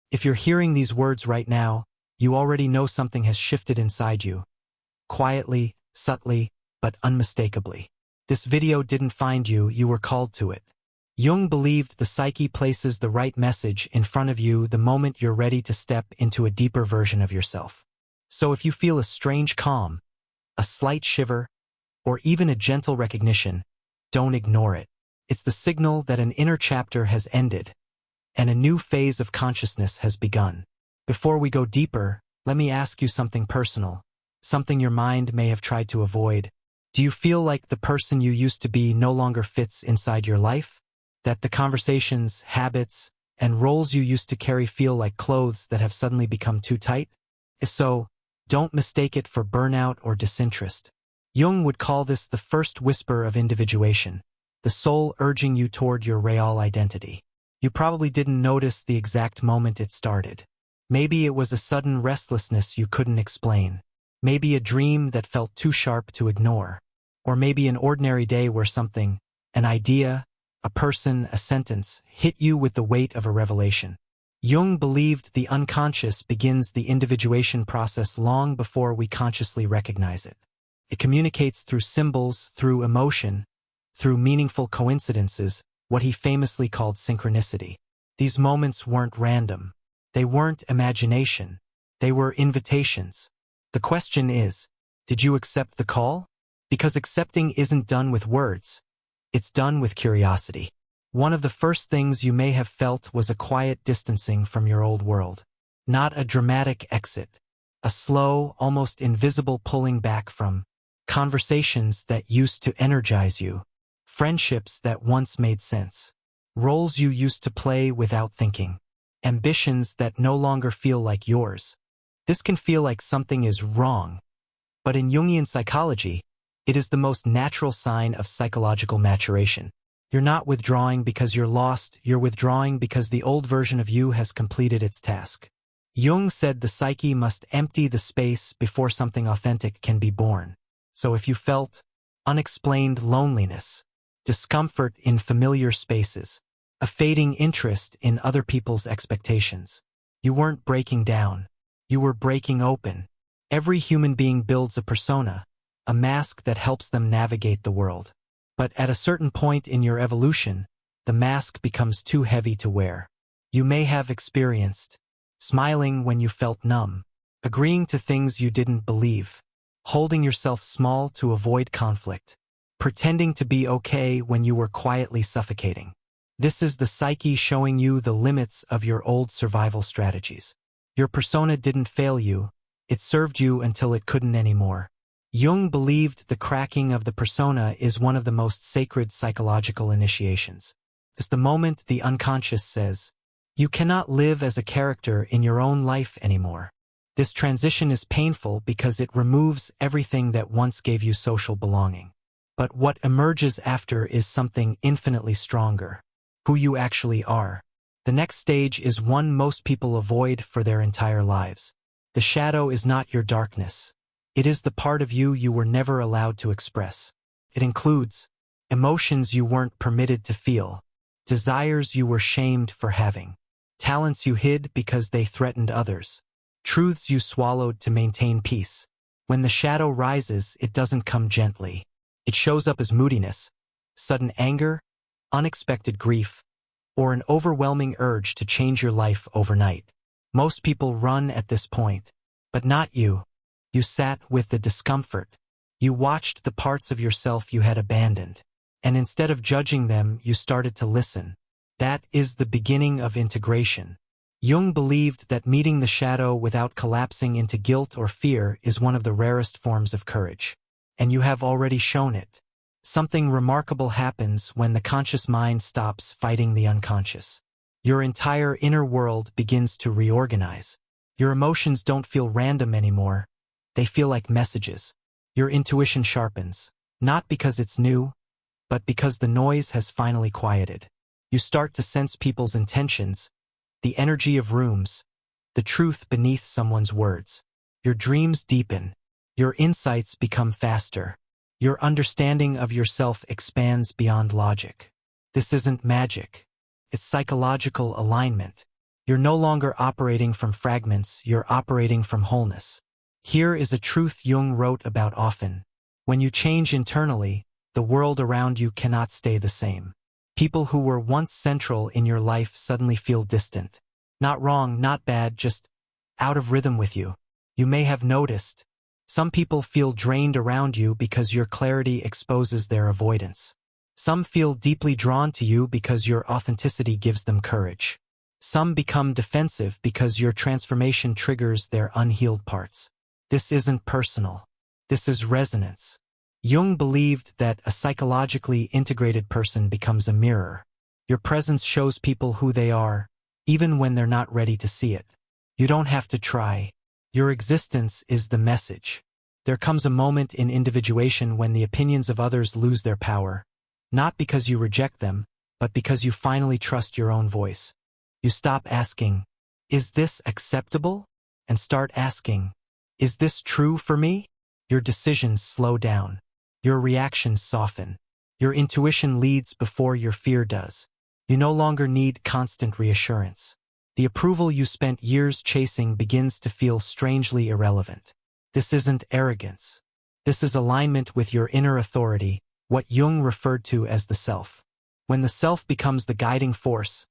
If you're hearing these words right now, you already know something has shifted inside you. Quietly, subtly, but unmistakably. This video didn't find you, you were called to it. Jung believed the psyche places the right message in front of you the moment you're ready to step into a deeper version of yourself. So if you feel a strange calm, a slight shiver, or even a gentle recognition, don't ignore it. It's the signal that an inner chapter has ended, and a new phase of consciousness has begun. Before we go deeper, let me ask you something personal, something your mind may have tried to avoid. Do you feel like the person you used to be no longer fits inside your life? That the conversations, habits, and roles you used to carry feel like clothes that have suddenly become too tight? If so, don't mistake it for burnout or disinterest. Jung would call this the first whisper of individuation, the soul urging you toward your real identity. You probably didn't notice the exact moment it started. Maybe it was a sudden restlessness you couldn't explain. Maybe a dream that felt too sharp to ignore. Or maybe an ordinary day where something, an idea, a person, a sentence, hit you with the weight of a revelation. Jung believed the unconscious begins the individuation process long before we consciously recognize it. It communicates through symbols, through emotion, through meaningful coincidences, what he famously called synchronicity. These moments weren't random. They weren't imagination. They were invitations. The question is, did you accept the call? Because accepting isn't done with words. It's done with curiosity. One of the first things you may have felt was a quiet distancing from your old world. Not a dramatic exit. A slow, almost invisible pulling back from conversations that used to energize you. Friendships that once made sense. Roles you used to play without thinking. Ambitions that no longer feel like yours. This can feel like something is wrong. But in Jungian psychology, it is the most natural sign of psychological maturation. You're not withdrawing because you're lost, you're withdrawing because the old version of you has completed its task. Jung said the psyche must empty the space before something authentic can be born. So if you felt unexplained loneliness, discomfort in familiar spaces, a fading interest in other people's expectations, you weren't breaking down, you were breaking open. Every human being builds a persona, a mask that helps them navigate the world. But at a certain point in your evolution, the mask becomes too heavy to wear. You may have experienced smiling when you felt numb, agreeing to things you didn't believe, holding yourself small to avoid conflict, pretending to be okay when you were quietly suffocating. This is the psyche showing you the limits of your old survival strategies. Your persona didn't fail you, it served you until it couldn't anymore. Jung believed the cracking of the persona is one of the most sacred psychological initiations. It's the moment the unconscious says, you cannot live as a character in your own life anymore. This transition is painful because it removes everything that once gave you social belonging. But what emerges after is something infinitely stronger. Who you actually are. The next stage is one most people avoid for their entire lives. The shadow is not your darkness. It is the part of you you were never allowed to express. It includes emotions you weren't permitted to feel, desires you were shamed for having, talents you hid because they threatened others, truths you swallowed to maintain peace. When the shadow rises, it doesn't come gently. It shows up as moodiness, sudden anger, unexpected grief, or an overwhelming urge to change your life overnight. Most people run at this point, but not you. You sat with the discomfort. You watched the parts of yourself you had abandoned. And instead of judging them, you started to listen. That is the beginning of integration. Jung believed that meeting the shadow without collapsing into guilt or fear is one of the rarest forms of courage. And you have already shown it. Something remarkable happens when the conscious mind stops fighting the unconscious. Your entire inner world begins to reorganize. Your emotions don't feel random anymore. They feel like messages. Your intuition sharpens, not because it's new, but because the noise has finally quieted. You start to sense people's intentions, the energy of rooms, the truth beneath someone's words. Your dreams deepen. Your insights become faster. Your understanding of yourself expands beyond logic. This isn't magic. It's psychological alignment. You're no longer operating from fragments, you're operating from wholeness. Here is a truth Jung wrote about often. When you change internally, the world around you cannot stay the same. People who were once central in your life suddenly feel distant. Not wrong, not bad, just out of rhythm with you. You may have noticed. Some people feel drained around you because your clarity exposes their avoidance. Some feel deeply drawn to you because your authenticity gives them courage. Some become defensive because your transformation triggers their unhealed parts. This isn't personal. This is resonance. Jung believed that a psychologically integrated person becomes a mirror. Your presence shows people who they are, even when they're not ready to see it. You don't have to try. Your existence is the message. There comes a moment in individuation when the opinions of others lose their power, not because you reject them, but because you finally trust your own voice. You stop asking, "Is this acceptable?" and start asking, "Is this true for me?" Your decisions slow down. Your reactions soften. Your intuition leads before your fear does. You no longer need constant reassurance. The approval you spent years chasing begins to feel strangely irrelevant. This isn't arrogance. This is alignment with your inner authority, what Jung referred to as the self. When the self becomes the guiding force,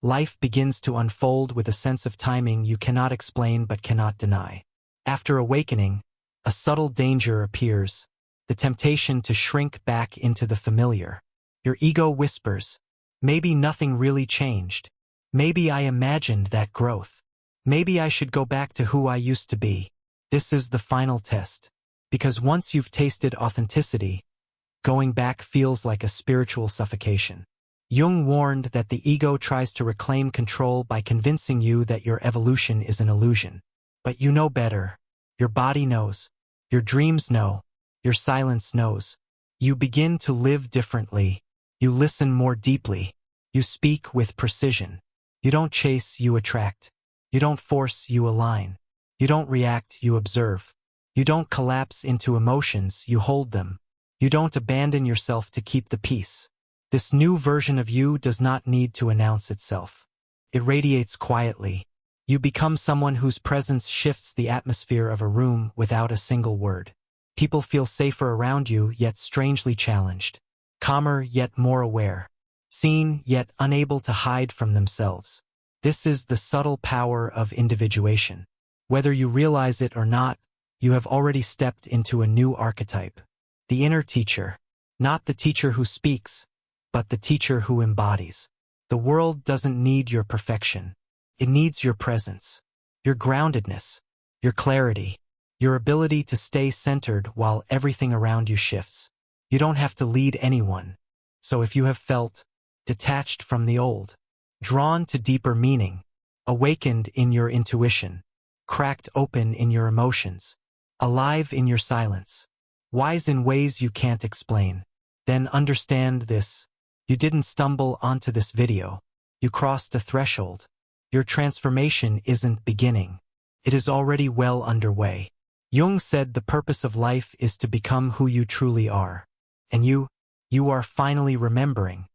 life begins to unfold with a sense of timing you cannot explain but cannot deny. After awakening, a subtle danger appears, the temptation to shrink back into the familiar. Your ego whispers, "Maybe nothing really changed. Maybe I imagined that growth. Maybe I should go back to who I used to be." This is the final test. Because once you've tasted authenticity, going back feels like a spiritual suffocation. Jung warned that the ego tries to reclaim control by convincing you that your evolution is an illusion. But you know better. Your body knows. Your dreams know. Your silence knows. You begin to live differently. You listen more deeply. You speak with precision. You don't chase, you attract. You don't force, you align. You don't react, you observe. You don't collapse into emotions, you hold them. You don't abandon yourself to keep the peace. This new version of you does not need to announce itself. It radiates quietly. You become someone whose presence shifts the atmosphere of a room without a single word. People feel safer around you, yet strangely challenged. Calmer, yet more aware. Seen, yet unable to hide from themselves. This is the subtle power of individuation. Whether you realize it or not, you have already stepped into a new archetype. The inner teacher. Not the teacher who speaks, but the teacher who embodies. The world doesn't need your perfection. It needs your presence, your groundedness, your clarity, your ability to stay centered while everything around you shifts. You don't have to lead anyone. So if you have felt detached from the old, drawn to deeper meaning, awakened in your intuition, cracked open in your emotions, alive in your silence, wise in ways you can't explain, then understand this. You didn't stumble onto this video. You crossed a threshold. Your transformation isn't beginning. It is already well underway. Jung said the purpose of life is to become who you truly are. And you are finally remembering.